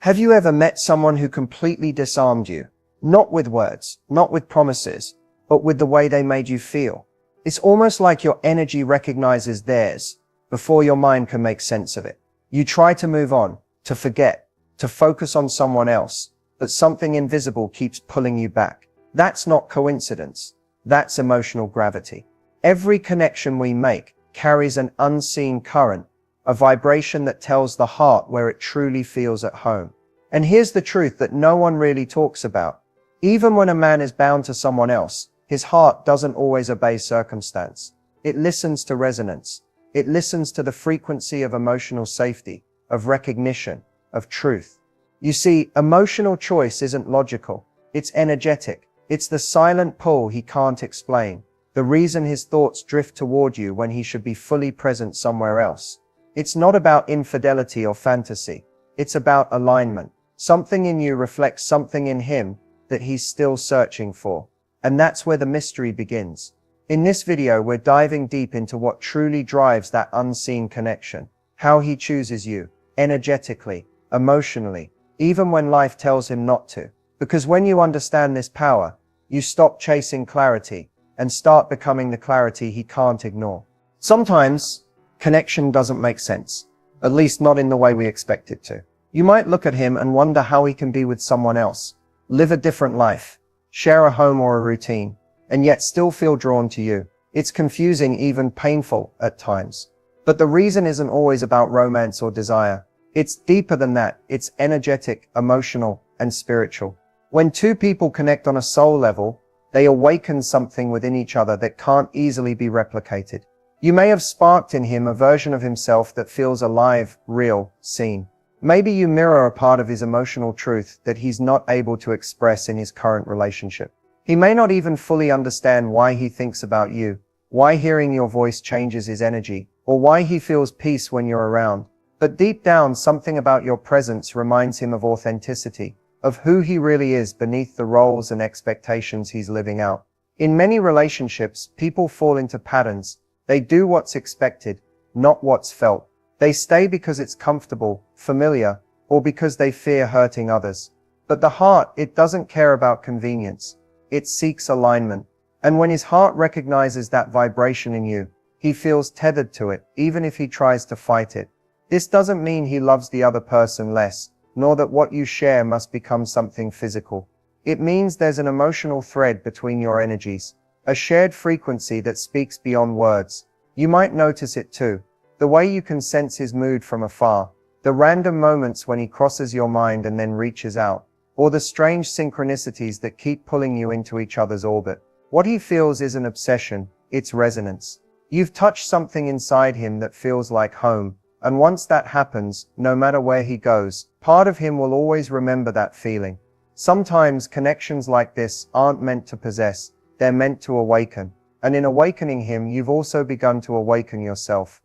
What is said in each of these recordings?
Have you ever met someone who completely disarmed you? Not with words, not with promises, but with the way they made you feel. It's almost like your energy recognizes theirs before your mind can make sense of it. You try to move on, to forget, to focus on someone else, but something invisible keeps pulling you back. That's not coincidence. That's emotional gravity. Every connection we make carries an unseen current, a vibration that tells the heart where it truly feels at home. And here's the truth that no one really talks about. Even when a man is bound to someone else, his heart doesn't always obey circumstance. It listens to resonance. It listens to the frequency of emotional safety, of recognition, of truth. You see, emotional choice isn't logical. It's energetic. It's the silent pull he can't explain. The reason his thoughts drift toward you when he should be fully present somewhere else. It's not about infidelity or fantasy. It's about alignment. Something in you reflects something in him that he's still searching for. And that's where the mystery begins. In this video, we're diving deep into what truly drives that unseen connection. How he chooses you, energetically, emotionally, even when life tells him not to. Because when you understand this power, you stop chasing clarity and start becoming the clarity he can't ignore. Sometimes, connection doesn't make sense, at least not in the way we expect it to. You might look at him and wonder how he can be with someone else, live a different life, share a home or a routine, and yet still feel drawn to you. It's confusing, even painful at times. But the reason isn't always about romance or desire. It's deeper than that. It's energetic, emotional, and spiritual. When two people connect on a soul level, they awaken something within each other that can't easily be replicated. You may have sparked in him a version of himself that feels alive, real, seen. Maybe you mirror a part of his emotional truth that he's not able to express in his current relationship. He may not even fully understand why he thinks about you, why hearing your voice changes his energy, or why he feels peace when you're around. But deep down, something about your presence reminds him of authenticity, of who he really is beneath the roles and expectations he's living out. In many relationships, people fall into patterns. They do what's expected, not what's felt. They stay because it's comfortable, familiar, or because they fear hurting others. But the heart, it doesn't care about convenience. It seeks alignment. And when his heart recognizes that vibration in you, he feels tethered to it, even if he tries to fight it. This doesn't mean he loves the other person less, nor that what you share must become something physical. It means there's an emotional thread between your energies. A shared frequency that speaks beyond words. You might notice it too. The way you can sense his mood from afar. The random moments when he crosses your mind and then reaches out. Or the strange synchronicities that keep pulling you into each other's orbit. What he feels is an obsession. It's resonance. You've touched something inside him that feels like home. And once that happens, no matter where he goes, part of him will always remember that feeling. Sometimes connections like this aren't meant to possess. They're meant to awaken. And in awakening him, you've also begun to awaken yourself.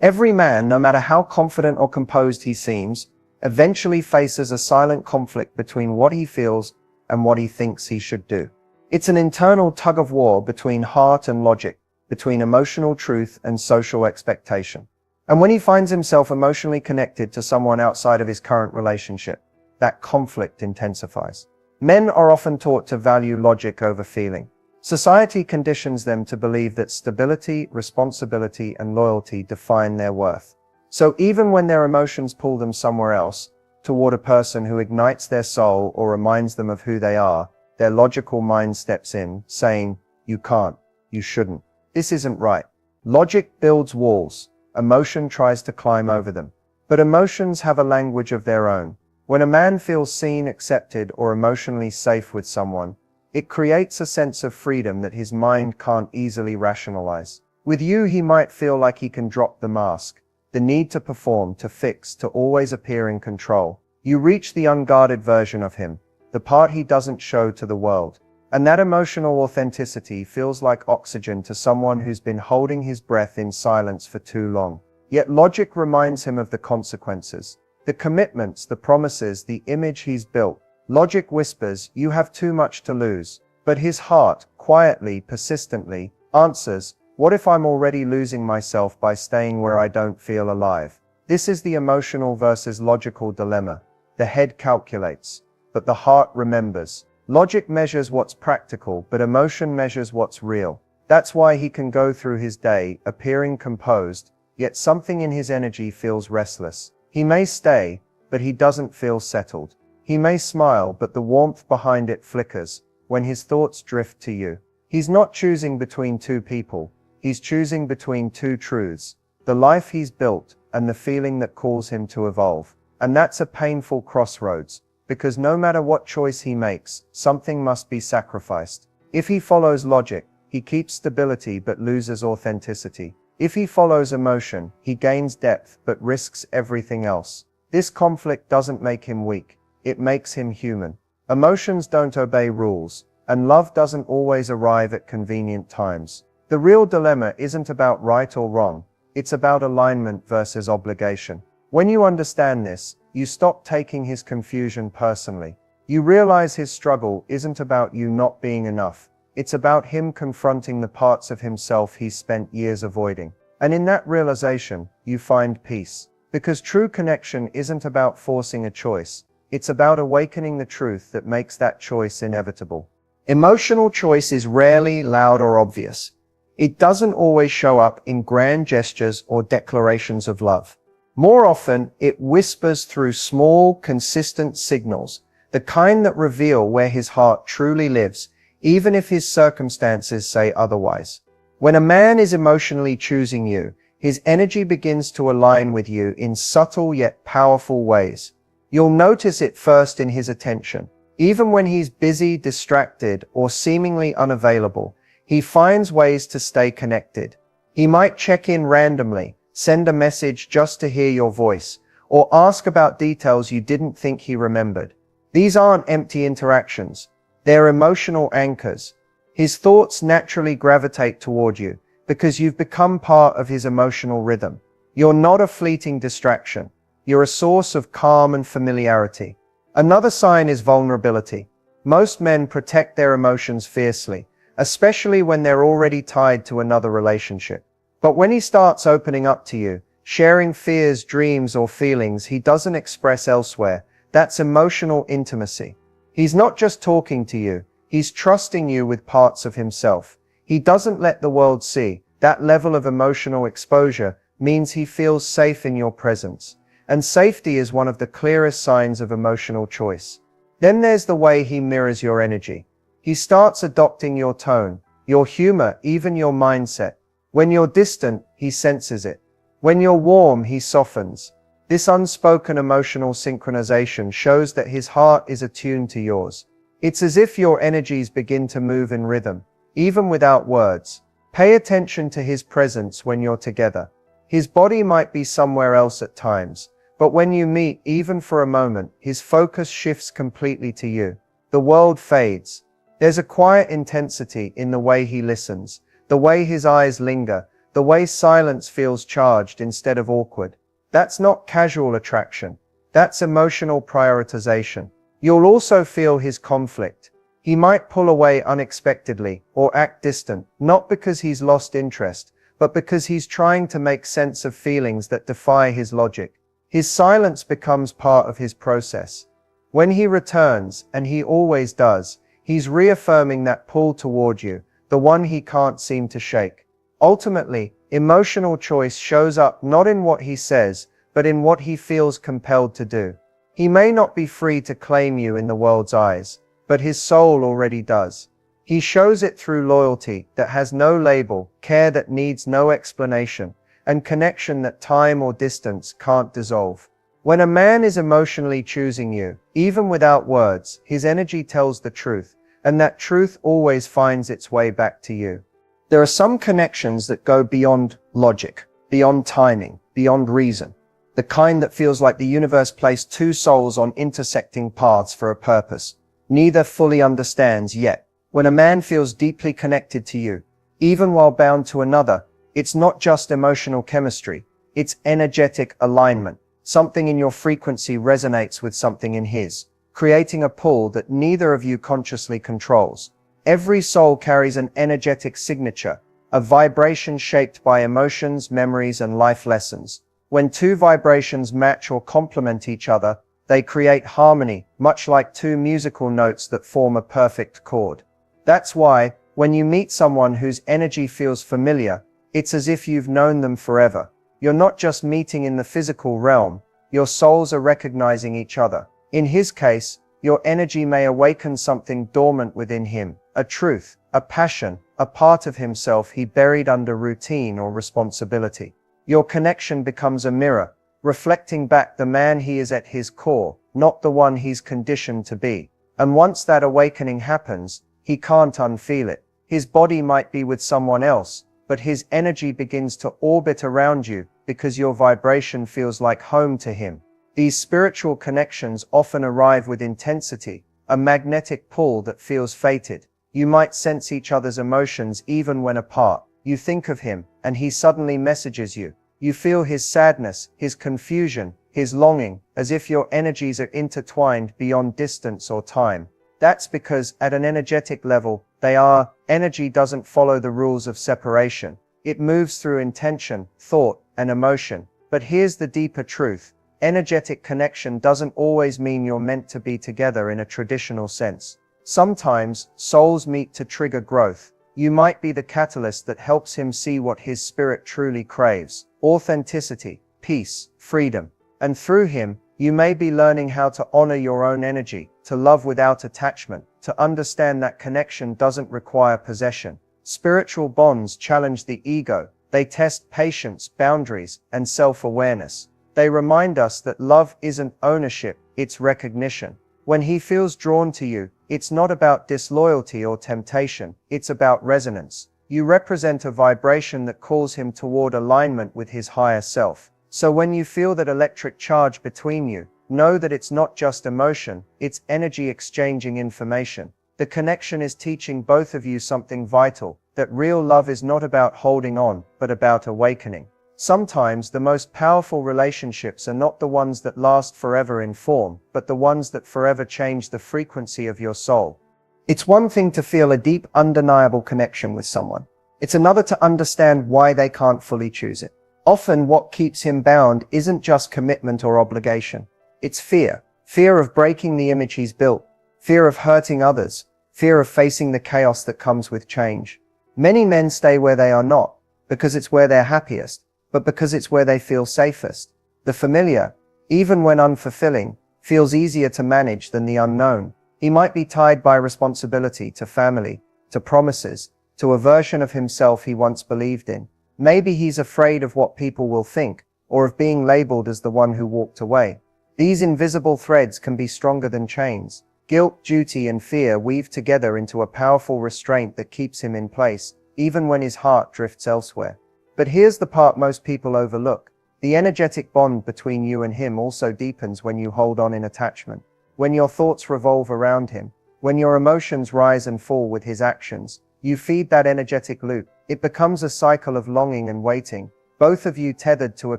Every man, no matter how confident or composed he seems, eventually faces a silent conflict between what he feels and what he thinks he should do. It's an internal tug of war between heart and logic, between emotional truth and social expectation. And when he finds himself emotionally connected to someone outside of his current relationship, that conflict intensifies. Men are often taught to value logic over feeling. Society conditions them to believe that stability, responsibility, and loyalty define their worth. So even when their emotions pull them somewhere else, toward a person who ignites their soul or reminds them of who they are, their logical mind steps in, saying, "You can't, you shouldn't, this isn't right." Logic builds walls. Emotion tries to climb over them. But emotions have a language of their own. When a man feels seen, accepted, or emotionally safe with someone, it creates a sense of freedom that his mind can't easily rationalize. With you, he might feel like he can drop the mask, the need to perform, to fix, to always appear in control. You reach the unguarded version of him, the part he doesn't show to the world. And that emotional authenticity feels like oxygen to someone who's been holding his breath in silence for too long. Yet logic reminds him of the consequences, the commitments, the promises, the image he's built. Logic whispers, "You have too much to lose." But his heart, quietly, persistently, answers, "What if I'm already losing myself by staying where I don't feel alive?" This is the emotional versus logical dilemma. The head calculates, but the heart remembers. Logic measures what's practical, but emotion measures what's real. That's why he can go through his day, appearing composed, yet something in his energy feels restless. He may stay, but he doesn't feel settled. He may smile, but the warmth behind it flickers when his thoughts drift to you. He's not choosing between two people. He's choosing between two truths: the life he's built and the feeling that calls him to evolve. And that's a painful crossroads, because no matter what choice he makes, something must be sacrificed. If he follows logic, he keeps stability but loses authenticity. If he follows emotion, he gains depth but risks everything else. This conflict doesn't make him weak. It makes him human. Emotions don't obey rules, and love doesn't always arrive at convenient times. The real dilemma isn't about right or wrong. It's about alignment versus obligation. When you understand this, you stop taking his confusion personally. You realize his struggle isn't about you not being enough. It's about him confronting the parts of himself he's spent years avoiding. And in that realization, you find peace. Because true connection isn't about forcing a choice. It's about awakening the truth that makes that choice inevitable. Emotional choice is rarely loud or obvious. It doesn't always show up in grand gestures or declarations of love. More often, it whispers through small, consistent signals, the kind that reveal where his heart truly lives, even if his circumstances say otherwise. When a man is emotionally choosing you, his energy begins to align with you in subtle yet powerful ways. You'll notice it first in his attention. Even when he's busy, distracted, or seemingly unavailable, he finds ways to stay connected. He might check in randomly, send a message just to hear your voice, or ask about details you didn't think he remembered. These aren't empty interactions. They're emotional anchors. His thoughts naturally gravitate toward you because you've become part of his emotional rhythm. You're not a fleeting distraction. You're a source of calm and familiarity. Another sign is vulnerability. Most men protect their emotions fiercely, especially when they're already tied to another relationship. But when he starts opening up to you, sharing fears, dreams, or feelings he doesn't express elsewhere, that's emotional intimacy. He's not just talking to you, he's trusting you with parts of himself. He doesn't let the world see. That level of emotional exposure means he feels safe in your presence. And safety is one of the clearest signs of emotional choice. Then there's the way he mirrors your energy. He starts adopting your tone, your humor, even your mindset. When you're distant, he senses it. When you're warm, he softens. This unspoken emotional synchronization shows that his heart is attuned to yours. It's as if your energies begin to move in rhythm, even without words. Pay attention to his presence when you're together. His body might be somewhere else at times, but when you meet, even for a moment, his focus shifts completely to you. The world fades. There's a quiet intensity in the way he listens, the way his eyes linger, the way silence feels charged instead of awkward. That's not casual attraction. That's emotional prioritization. You'll also feel his conflict. He might pull away unexpectedly or act distant, not because he's lost interest, but because he's trying to make sense of feelings that defy his logic. His silence becomes part of his process. When he returns, and he always does, he's reaffirming that pull toward you, the one he can't seem to shake. Ultimately, emotional choice shows up not in what he says, but in what he feels compelled to do. He may not be free to claim you in the world's eyes, but his soul already does. He shows it through loyalty that has no label, care that needs no explanation, and connection that time or distance can't dissolve. When a man is emotionally choosing you, even without words, his energy tells the truth, and that truth always finds its way back to you. There are some connections that go beyond logic, beyond timing, beyond reason. The kind that feels like the universe placed two souls on intersecting paths for a purpose. Neither fully understands yet. When a man feels deeply connected to you, even while bound to another, it's not just emotional chemistry, it's energetic alignment. Something in your frequency resonates with something in his, creating a pull that neither of you consciously controls. Every soul carries an energetic signature, a vibration shaped by emotions, memories, and life lessons. When two vibrations match or complement each other, They create harmony, much like two musical notes that form a perfect chord. That's why, when you meet someone whose energy feels familiar, it's as if you've known them forever. You're not just meeting in the physical realm, your souls are recognizing each other. In his case, your energy may awaken something dormant within him, a truth, a passion, a part of himself he buried under routine or responsibility. Your connection becomes a mirror, reflecting back the man he is at his core, not the one he's conditioned to be. And once that awakening happens, he can't unfeel it. His body might be with someone else, but his energy begins to orbit around you because your vibration feels like home to him. These spiritual connections often arrive with intensity, a magnetic pull that feels fated. You might sense each other's emotions even when apart. You think of him, and he suddenly messages you. You feel his sadness, his confusion, his longing, as if your energies are intertwined beyond distance or time. That's because, at an energetic level, they are. Energy doesn't follow the rules of separation. It moves through intention, thought, and emotion. But here's the deeper truth. Energetic connection doesn't always mean you're meant to be together in a traditional sense. Sometimes, souls meet to trigger growth. You might be the catalyst that helps him see what his spirit truly craves: authenticity, peace, freedom. And through him, you may be learning how to honor your own energy, to love without attachment, to understand that connection doesn't require possession. Spiritual bonds challenge the ego. They test patience, boundaries, and self-awareness. They remind us that love isn't ownership, it's recognition. When he feels drawn to you, it's not about disloyalty or temptation, it's about resonance. You represent a vibration that calls him toward alignment with his higher self. So when you feel that electric charge between you, know that it's not just emotion, it's energy exchanging information. The connection is teaching both of you something vital, that real love is not about holding on, but about awakening. Sometimes the most powerful relationships are not the ones that last forever in form, but the ones that forever change the frequency of your soul. It's one thing to feel a deep, undeniable connection with someone. It's another to understand why they can't fully choose it. Often what keeps him bound isn't just commitment or obligation. It's fear. Fear of breaking the image he's built. Fear of hurting others. Fear of facing the chaos that comes with change. Many men stay where they are not, because it's where they're happiest, but because it's where they feel safest. The familiar, even when unfulfilling, feels easier to manage than the unknown. He might be tied by responsibility to family, to promises, to a version of himself he once believed in. Maybe he's afraid of what people will think, or of being labeled as the one who walked away. These invisible threads can be stronger than chains. Guilt, duty, and fear weave together into a powerful restraint that keeps him in place, even when his heart drifts elsewhere. But here's the part most people overlook. The energetic bond between you and him also deepens when you hold on in attachment. When your thoughts revolve around him, when your emotions rise and fall with his actions, you feed that energetic loop. It becomes a cycle of longing and waiting, both of you tethered to a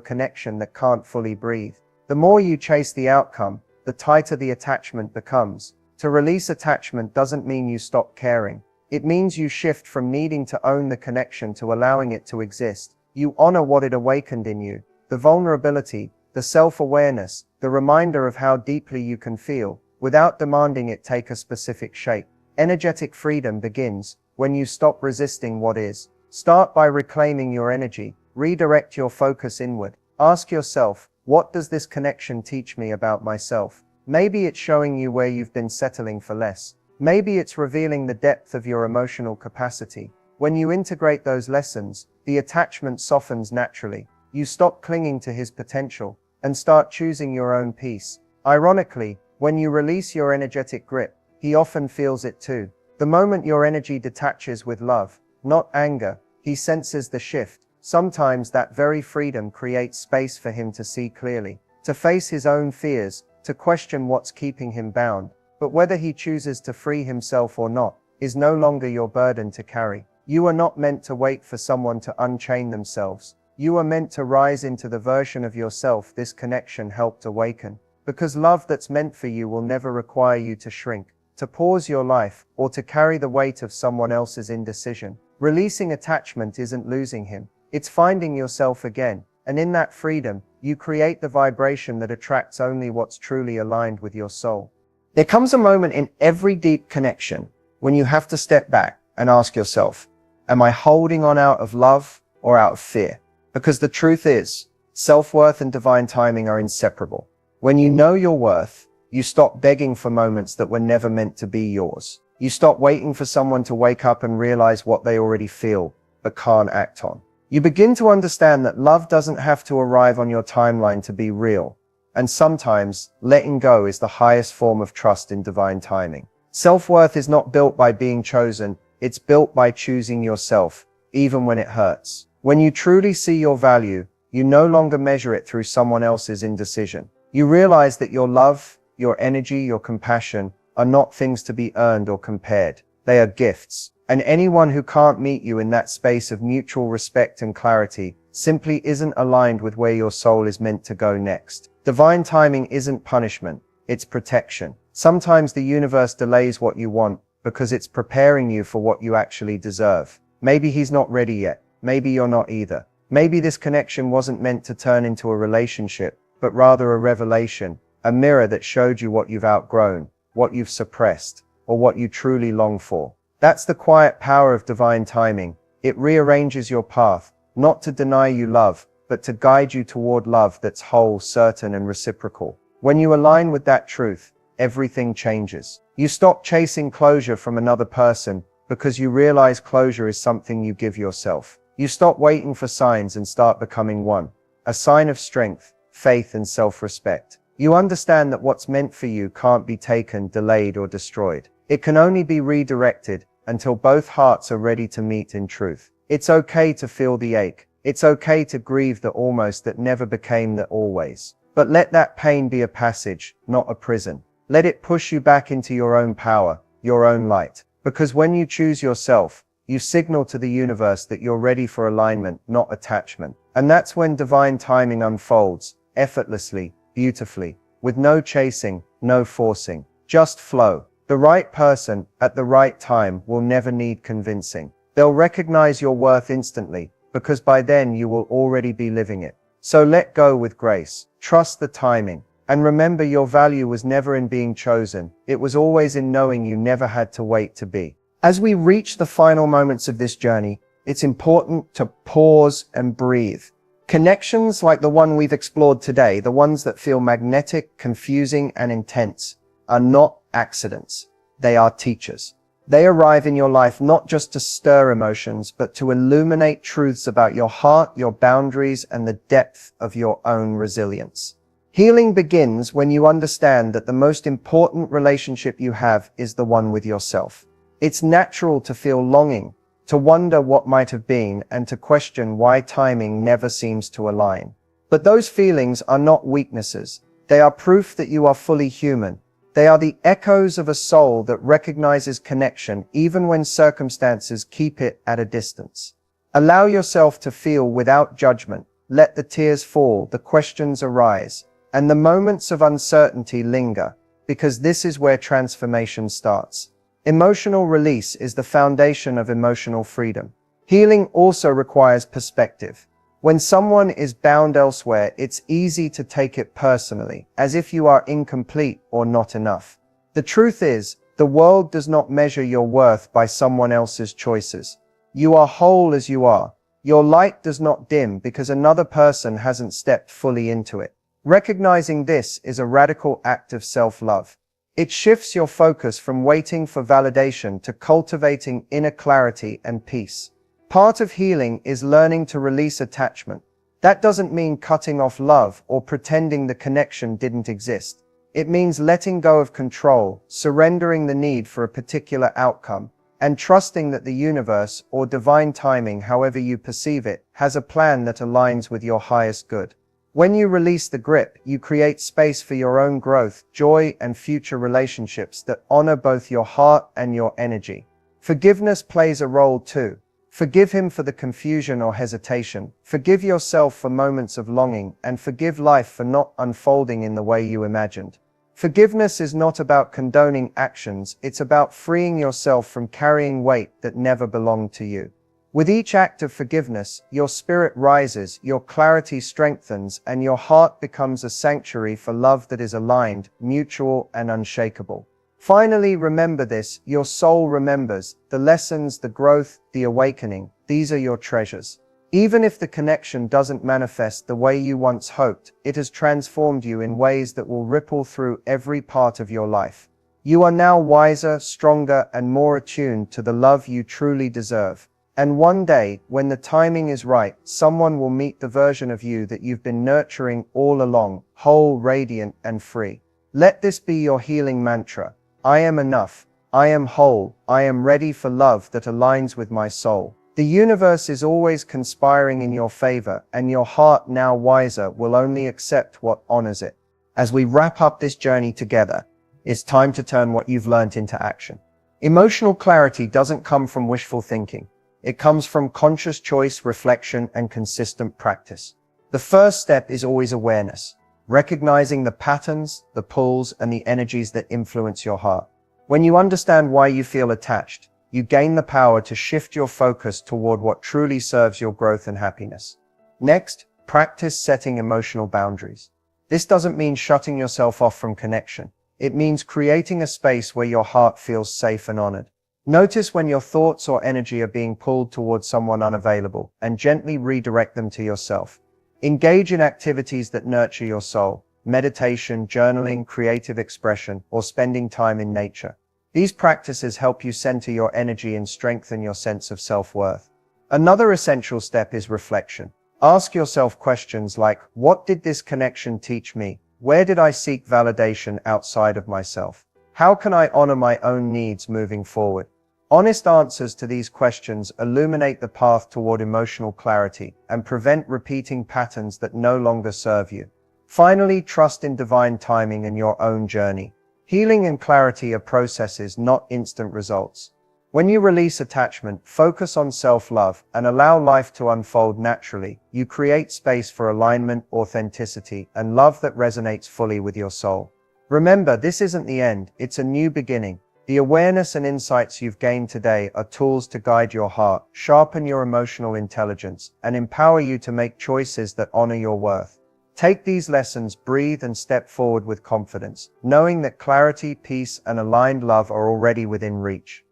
connection that can't fully breathe. The more you chase the outcome, the tighter the attachment becomes. To release attachment doesn't mean you stop caring. It means you shift from needing to own the connection to allowing it to exist. You honor what it awakened in you, the vulnerability, the self-awareness, the reminder of how deeply you can feel, without demanding it take a specific shape. Energetic freedom begins when you stop resisting what is. Start by reclaiming your energy. Redirect your focus inward. Ask yourself, what does this connection teach me about myself? Maybe it's showing you where you've been settling for less. Maybe it's revealing the depth of your emotional capacity. When you integrate those lessons, the attachment softens naturally. You stop clinging to his potential and start choosing your own peace. Ironically, when you release your energetic grip, he often feels it too. The moment your energy detaches with love, not anger, he senses the shift. Sometimes that very freedom creates space for him to see clearly, to face his own fears, to question what's keeping him bound. But whether he chooses to free himself or not, is no longer your burden to carry. You are not meant to wait for someone to unchain themselves. You are meant to rise into the version of yourself this connection helped awaken. Because love that's meant for you will never require you to shrink, to pause your life, or to carry the weight of someone else's indecision. Releasing attachment isn't losing him. It's finding yourself again. And in that freedom, you create the vibration that attracts only what's truly aligned with your soul. There comes a moment in every deep connection when you have to step back and ask yourself, am I holding on out of love or out of fear? Because the truth is, self-worth and divine timing are inseparable. When you know your worth, you stop begging for moments that were never meant to be yours. You stop waiting for someone to wake up and realize what they already feel, but can't act on. You begin to understand that love doesn't have to arrive on your timeline to be real. And sometimes, letting go is the highest form of trust in divine timing. Self-worth is not built by being chosen, it's built by choosing yourself, even when it hurts. When you truly see your value, you no longer measure it through someone else's indecision. You realize that your love, your energy, your compassion are not things to be earned or compared. They are gifts. And anyone who can't meet you in that space of mutual respect and clarity simply isn't aligned with where your soul is meant to go next. Divine timing isn't punishment, it's protection. Sometimes the universe delays what you want because it's preparing you for what you actually deserve. Maybe he's not ready yet. Maybe you're not either. Maybe this connection wasn't meant to turn into a relationship, but rather a revelation, a mirror that showed you what you've outgrown, what you've suppressed, or what you truly long for. That's the quiet power of divine timing. It rearranges your path, not to deny you love, but to guide you toward love that's whole, certain, and reciprocal. When you align with that truth, everything changes. You stop chasing closure from another person because you realize closure is something you give yourself. You stop waiting for signs and start becoming one. A sign of strength, faith, and self-respect. You understand that what's meant for you can't be taken, delayed, or destroyed. It can only be redirected until both hearts are ready to meet in truth. It's okay to feel the ache. It's okay to grieve the almost that never became the always. But let that pain be a passage, not a prison. Let it push you back into your own power, your own light. Because when you choose yourself, you signal to the universe that you're ready for alignment, not attachment. And that's when divine timing unfolds, effortlessly, beautifully, with no chasing, no forcing, just flow. The right person, at the right time, will never need convincing. They'll recognize your worth instantly, because by then you will already be living it. So let go with grace, trust the timing, and remember your value was never in being chosen, it was always in knowing you never had to wait to be. As we reach the final moments of this journey, it's important to pause and breathe. Connections like the one we've explored today, the ones that feel magnetic, confusing, and intense, are not accidents. They are teachers. They arrive in your life not just to stir emotions, but to illuminate truths about your heart, your boundaries, and the depth of your own resilience. Healing begins when you understand that the most important relationship you have is the one with yourself. It's natural to feel longing, to wonder what might have been, and to question why timing never seems to align. But those feelings are not weaknesses. They are proof that you are fully human. They are the echoes of a soul that recognizes connection even when circumstances keep it at a distance. Allow yourself to feel without judgment. Let the tears fall, the questions arise, and the moments of uncertainty linger, because this is where transformation starts. Emotional release is the foundation of emotional freedom. Healing also requires perspective. When someone is bound elsewhere, it's easy to take it personally, as if you are incomplete or not enough. The truth is, the world does not measure your worth by someone else's choices. You are whole as you are. Your light does not dim because another person hasn't stepped fully into it. Recognizing this is a radical act of self-love. It shifts your focus from waiting for validation to cultivating inner clarity and peace. Part of healing is learning to release attachment. That doesn't mean cutting off love or pretending the connection didn't exist. It means letting go of control, surrendering the need for a particular outcome, and trusting that the universe, or divine timing, however you perceive it, has a plan that aligns with your highest good. When you release the grip, you create space for your own growth, joy, and future relationships that honor both your heart and your energy. Forgiveness plays a role too. Forgive him for the confusion or hesitation. Forgive yourself for moments of longing, and forgive life for not unfolding in the way you imagined. Forgiveness is not about condoning actions, it's about freeing yourself from carrying weight that never belonged to you. With each act of forgiveness, your spirit rises, your clarity strengthens, and your heart becomes a sanctuary for love that is aligned, mutual, and unshakable. Finally, remember this: your soul remembers the lessons, the growth, the awakening. These are your treasures. Even if the connection doesn't manifest the way you once hoped, it has transformed you in ways that will ripple through every part of your life. You are now wiser, stronger, and more attuned to the love you truly deserve. And one day, when the timing is right, someone will meet the version of you that you've been nurturing all along, whole, radiant, and free. Let this be your healing mantra. I am enough. I am whole. I am ready for love that aligns with my soul. The universe is always conspiring in your favor, and your heart, now wiser, will only accept what honors it. As we wrap up this journey together, it's time to turn what you've learned into action. Emotional clarity doesn't come from wishful thinking. It comes from conscious choice, reflection, and consistent practice. The first step is always awareness, recognizing the patterns, the pulls, and the energies that influence your heart. When you understand why you feel attached, you gain the power to shift your focus toward what truly serves your growth and happiness. Next, practice setting emotional boundaries. This doesn't mean shutting yourself off from connection. It means creating a space where your heart feels safe and honored. Notice when your thoughts or energy are being pulled towards someone unavailable, and gently redirect them to yourself. Engage in activities that nurture your soul: meditation, journaling, creative expression, or spending time in nature. These practices help you center your energy and strengthen your sense of self-worth. Another essential step is reflection. Ask yourself questions like, what did this connection teach me? Where did I seek validation outside of myself? How can I honor my own needs moving forward? Honest answers to these questions illuminate the path toward emotional clarity and prevent repeating patterns that no longer serve you. Finally, trust in divine timing and your own journey. Healing and clarity are processes, not instant results. When you release attachment, focus on self-love, and allow life to unfold naturally, you create space for alignment, authenticity, and love that resonates fully with your soul. Remember, this isn't the end, it's a new beginning. The awareness and insights you've gained today are tools to guide your heart, sharpen your emotional intelligence, and empower you to make choices that honor your worth. Take these lessons, breathe, and step forward with confidence, knowing that clarity, peace, and aligned love are already within reach.